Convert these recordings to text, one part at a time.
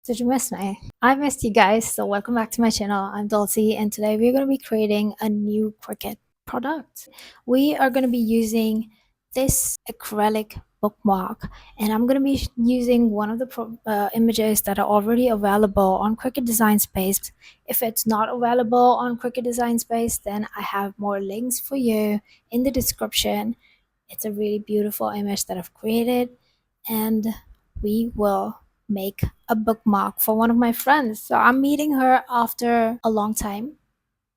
Did you miss me? I missed you guys, so welcome back to my channel. I'm Dulcie, and today we're going to be creating a new Cricut product. We are going to be using this acrylic bookmark, and I'm going to be using one of the images that are already available on Cricut Design Space. If it's not available on Cricut Design Space, then I have more links for you in the description. It's a really beautiful image that I've created, and we will make a bookmark for one of my friends. So I'm meeting her after a long time.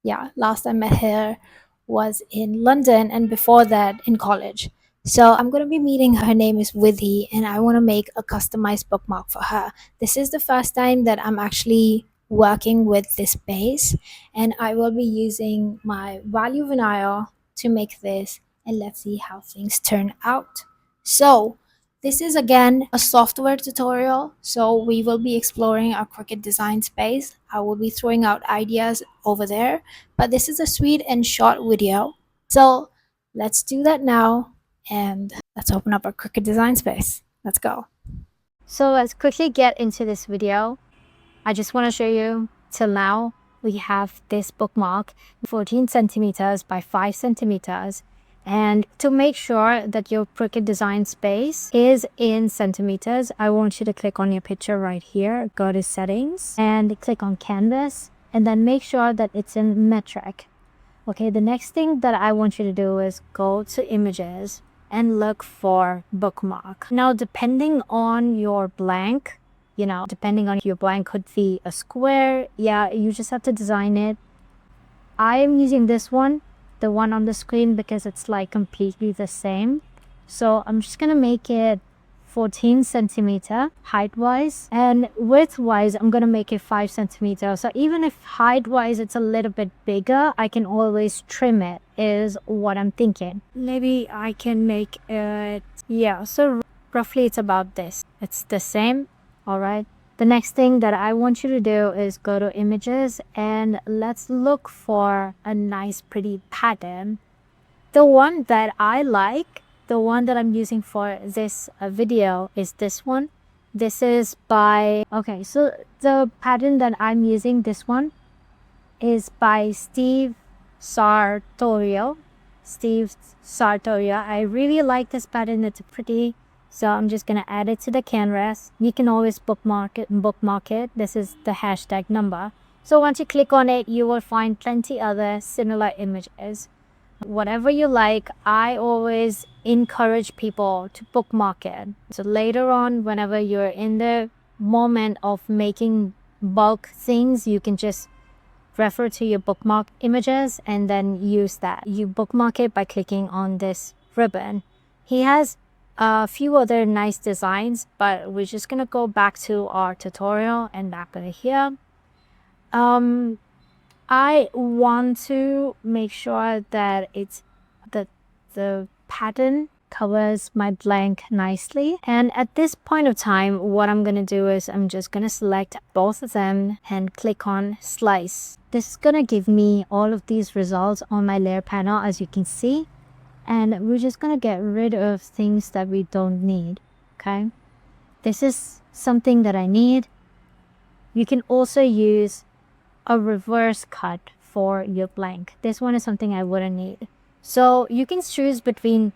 Yeah, last I met her was in London, and before that in college. So I'm going to be meeting her. Her name is Withy, and I want to make a customized bookmark for her. This is the first time that I'm actually working with this base, and I will be using my value vinyl to make this, and let's see how things turn out. So this is again a software tutorial, so we will be exploring our Cricut Design Space. I will be throwing out ideas over there, but this is a sweet and short video. So let's do that now, and let's open up our Cricut Design Space. Let's go. So let's quickly get into this video. I just want to show you till now we have this bookmark 14 centimeters by 5 centimeters. And to make sure that your Cricut Design Space is in centimeters, I want you to click on your picture right here, go to settings and click on canvas, and then make sure that it's in metric. Okay, the next thing that I want you to do is go to images and look for bookmark. Now, depending on your blank, depending on your blank could be a square. Yeah, you just have to design it. I am using this one, the one on the screen, because it's like completely the same. So I'm just gonna make it 14 centimeter height wise, and width wise I'm gonna make it 5 centimeters. So even if height wise it's a little bit bigger, I can always trim it, is what I'm thinking. Maybe I can make it, yeah, so roughly it's about this. It's the same. All right, the next thing that I want you to do is go to images and let's look for a nice pretty pattern. The one that I like, the one that I'm using for this video is this one. This is by, okay, so the pattern that I'm using, this one, is by Steve Sartorio. I really like this pattern. It's pretty. So I'm just gonna add it to the canvas. You can always bookmark it. This is the hashtag number. So once you click on it, you will find plenty other similar images. Whatever you like, I always encourage people to bookmark it. So later on, whenever you're in the moment of making bulk things, you can just refer to your bookmark images and then use that. You bookmark it by clicking on this ribbon. He has a few other nice designs, but we're just gonna go back to our tutorial and back over here. I want to make sure that the pattern covers my blank nicely, and at this point of time what I'm gonna do is I'm just gonna select both of them and click on slice. This is gonna give me all of these results on my layer panel, as you can see, and we're just gonna get rid of things that we don't need. Okay, this is something that I need. You can also use a reverse cut for your blank. This one is something I wouldn't need, so you can choose between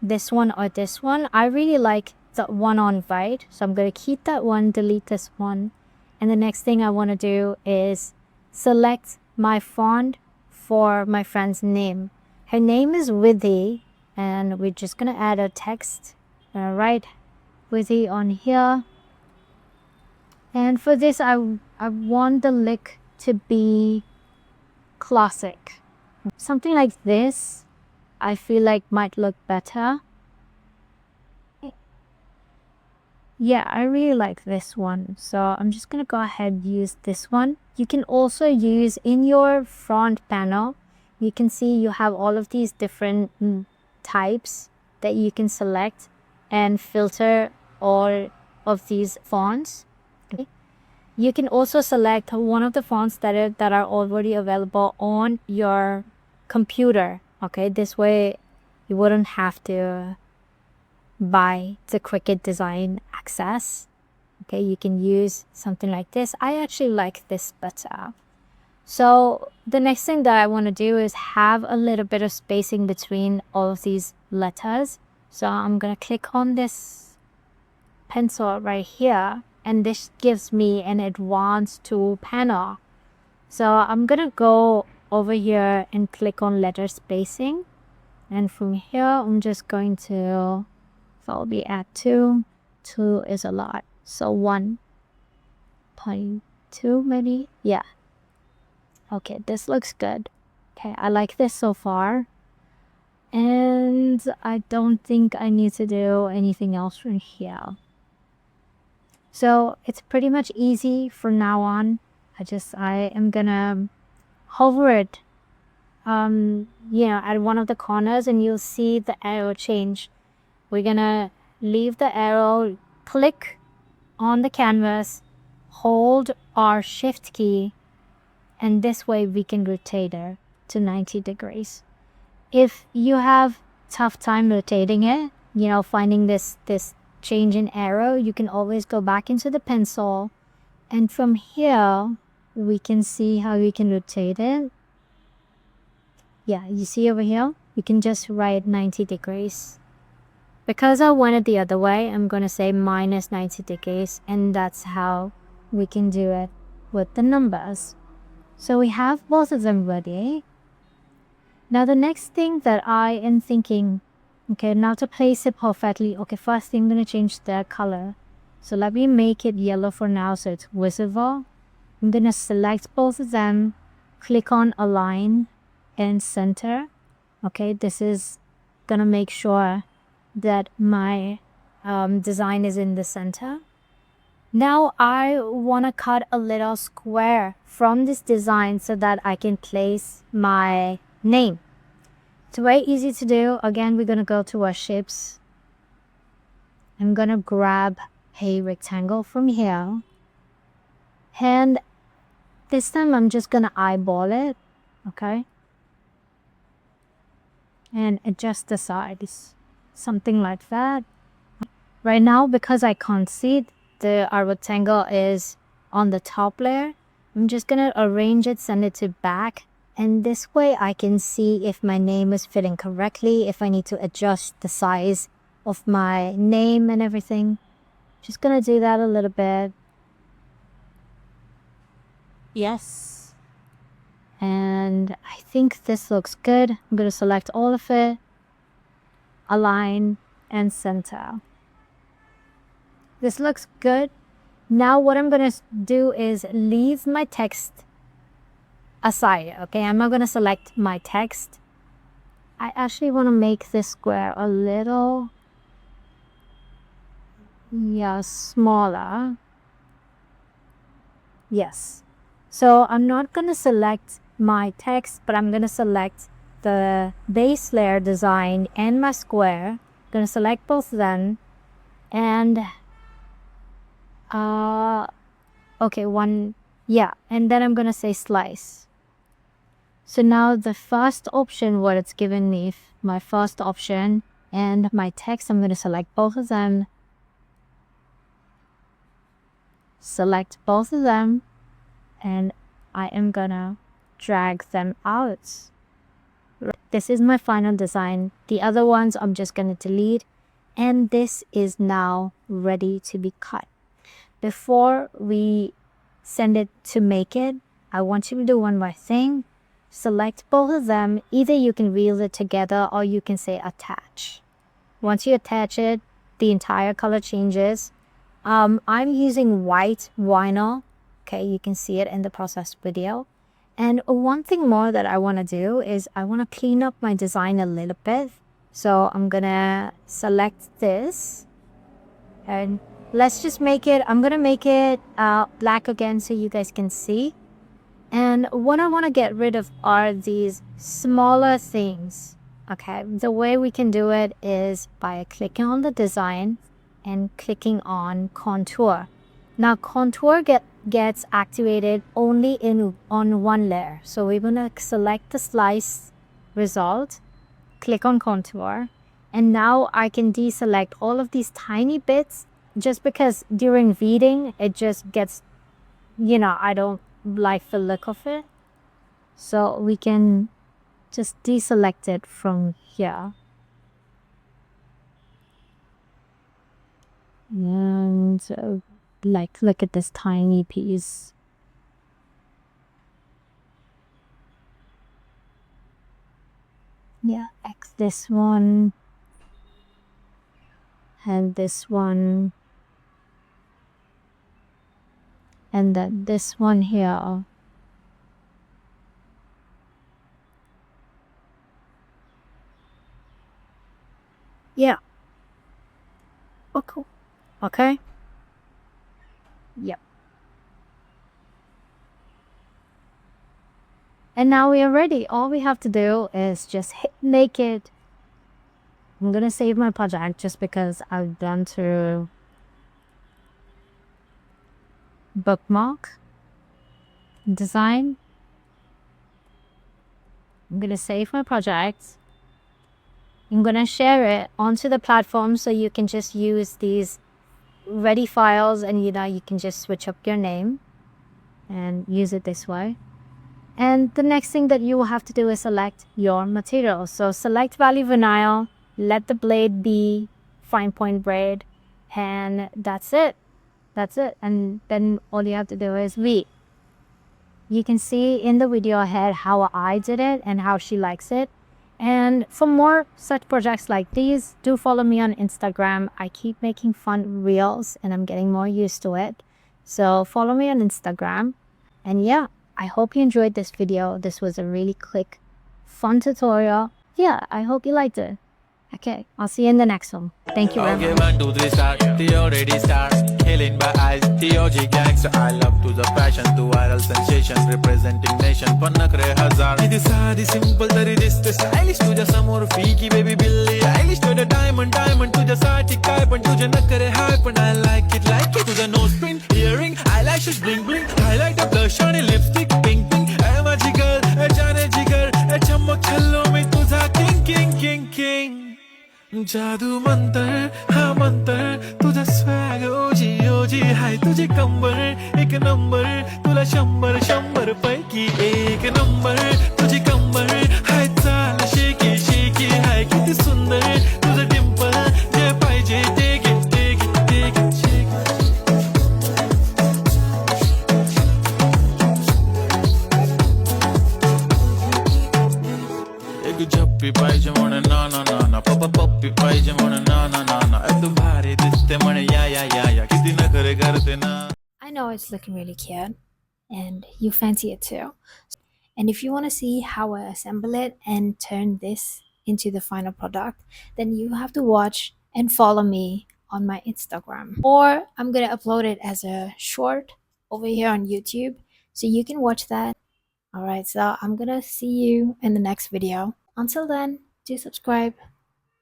this one or this one. I really like the one on right, so I'm going to keep that one, delete this one, and the next thing I want to do is select my font for my friend's name. Her name is Withy, and we're just going to add a text. Write Withy on here, and for this I want the look to be classic. Something like this I feel like might look better. Yeah, I really like this one, so I'm just gonna go ahead and use this one. You can also use in your front panel, you can see you have all of these different types that you can select and filter all of these fonts. Okay. You can also select one of the fonts that are already available on your computer. Okay, this way you wouldn't have to buy the Cricut Design Access. Okay, you can use something like this. I actually like this better. So the next thing that I want to do is have a little bit of spacing between all of these letters. So I'm going to click on this pencil right here, and this gives me an advanced tool panel. So I'm going to go over here and click on letter spacing. And from here, I'm just going to probably add 2. 2 is a lot. So 1.2 maybe? Yeah. Okay, this looks good. Okay, I like this so far. And I don't think I need to do anything else from here. So it's pretty much easy from now on. I am gonna hover it at one of the corners, and you'll see the arrow change. We're gonna leave the arrow, click on the canvas, hold our shift key, and this way we can rotate it to 90 degrees. If you have tough time rotating it, finding this change in arrow, you can always go back into the pencil, and from here we can see how we can rotate it. Yeah, you see over here, you can just write 90 degrees. Because I want it the other way, I'm going to say minus 90 degrees, and that's how we can do it with the numbers. So we have both of them ready. Now the next thing that I am thinking, okay, now to place it perfectly, okay, first thing I'm going to change the color. So let me make it yellow for now so it's visible. I'm going to select both of them, click on align and center. Okay, this is going to make sure that my design is in the center. Now I want to cut a little square from this design so that I can place my name. It's very easy to do. Again, we're going to go to our shapes. I'm going to grab a rectangle from here. And this time I'm just going to eyeball it. Okay. And adjust the size. Something like that. Right now, because I can't see our rectangle is on the top layer, I'm just gonna arrange it, send it to back, and this way I can see if my name is fitting correctly, if I need to adjust the size of my name and everything. Just gonna do that a little bit. Yes. And I think this looks good. I'm gonna select all of it, align and center. This looks good. Now what I'm going to do is leave my text aside. Okay, I'm not going to select my text. I actually want to make this square a little smaller. Yes. So I'm not going to select my text, but I'm going to select the base layer design and my square. I'm going to select both of them, and okay, and then I'm gonna say slice. So now the first option, what it's given me, my first option and my text, I'm gonna select both of them, select both of them, and I am gonna drag them out. This is my final design. The other ones I'm just gonna delete, and this is now ready to be cut. Before we send it to make it, I want you to do one more thing. Select both of them. Either you can reel it together or you can say attach. Once you attach it, the entire color changes. I'm using white vinyl. Okay, you can see it in the process video. And one thing more that I want to do is I want to clean up my design a little bit. So I'm gonna select this, and let's just make it, I'm gonna make it black again so you guys can see. And what I want to get rid of are these smaller things. Okay, the way we can do it is by clicking on the design and clicking on contour. Now contour gets activated only on one layer. So we're gonna select the slice result, click on contour, and now I can deselect all of these tiny bits just because during reading it just gets, I don't like the look of it. So we can just deselect it from here. And look at this tiny piece. Yeah, X this one and this one, and then this one here. Yeah. Oh, cool. Okay. Yep. And now we are ready. All we have to do is just make it. I'm gonna save my project just because I've done through bookmark design. I'm gonna save my project. I'm gonna share it onto the platform so you can just use these ready files, and you can just switch up your name and use it this way. And the next thing that you will have to do is select your material. So select value vinyl, let the blade be fine point braid, and that's it. That's it. And then all you have to do is weave. You can see in the video ahead how I did it and how she likes it. And for more such projects like these, do follow me on Instagram. I keep making fun reels and I'm getting more used to it. So follow me on Instagram. And yeah, I hope you enjoyed this video. This was a really quick, fun tutorial. Yeah, I hope you liked it. Okay, I'll see you in the next one. Thank you very much. Okay, 1, 2, 3, start. Theo ready, start. Killing by eyes. Theo gangster. I love to the fashion, to viral sensation, representing nation. Pannakre hazar. Idi saadi simple tari diste stylish. Tuja samor fiki baby Billy Eilish. Tuja diamond, tuja saati kai pan tuja nakare hype, and I like it. Tuja nose pin, earring, eyelashes bling bling, highlighter, blush on lipstick, pink pink. Ema jigar, jane jigar, chammak challo mein tuja king. जादू मंतर हाँ मंतर तुझा swag ओजी हाय तुझे कंबर एक number तुला शंभर पैकी एक नंबर तुझी कंबर हाय चाल शेकी हाय किती सुंदर तुझं डिंपल जे पाहिजे ते घे एक झप्पी पाहिजे म्हणे ना पप्पी पाहिजे म्हणे ना तू भारी दिसते म्हणे या किती नखरे करते ना. I know it's looking really cute and you fancy it too. And if you want to see how I assemble it and turn this into the final product, then you have to watch and follow me on my Instagram. Or I'm going to upload it as a short over here on YouTube so you can watch that. Alright, so I'm going to see you in the next video. Until then, do subscribe.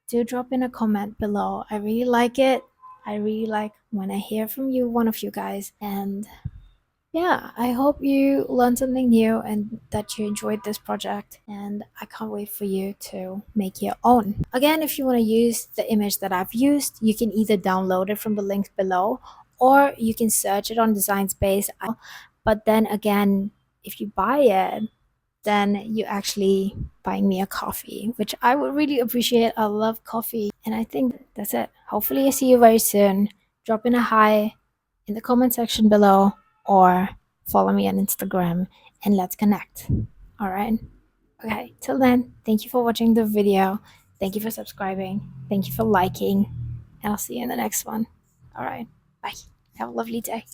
Do drop in a comment below. I really like it. I really like when I hear from you, one of you guys. And yeah, I hope you learned something new and that you enjoyed this project. And I can't wait for you to make your own. Again, if you want to use the image that I've used, you can either download it from the link below or you can search it on Design Space. But then again, if you buy it, then you actually buying me a coffee, which I would really appreciate. I love coffee. And I think that's it. Hopefully I see you very soon. Drop in a hi in the comment section below or follow me on Instagram and let's connect. All right. Okay. Till then, thank you for watching the video. Thank you for subscribing. Thank you for liking. And I'll see you in the next one. All right. Bye. Have a lovely day.